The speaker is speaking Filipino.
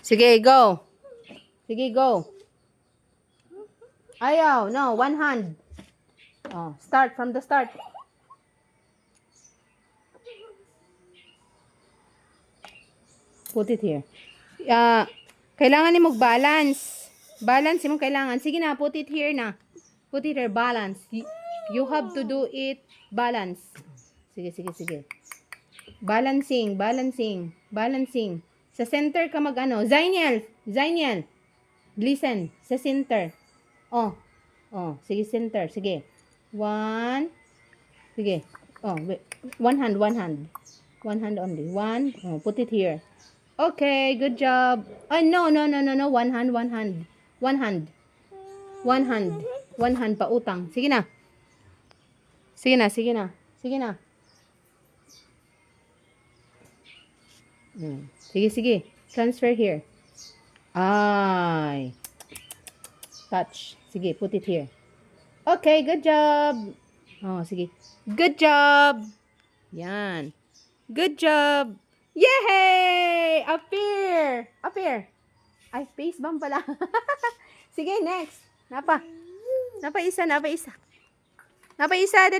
Sige, go. Sige, go. Ayaw. No, one hand. Oh, start from the start. Put it here. Kailangan ni mag-balance. Balance mo kailangan. Sige na, put it here na. Put it here, balance. You have to do it balance. Sige, sige, sige. Balancing, balancing, balancing. Sa center ka mag-ano. Zainiel, Zainiel. Listen, sa center. Oh, oh, sige, center. Sige. One. Sige. Oh, wait. One hand, one hand. One hand only. One. Oh, put it here. Okay, good job. Oh, no, no, no, no, no. One hand, one hand. One hand. One hand. One hand pa utang. Sige na. Sige na, sige na. Sige na. Sige, sige. Transfer here. Ay. Touch. Sige, put it here. Okay, good job. Oh, sige. Good job. Yan. Good job. Yay! Up here. Up here. Ay, face bump pala. Sige, next. Napa. Napa isa, napa isa. Napa isa.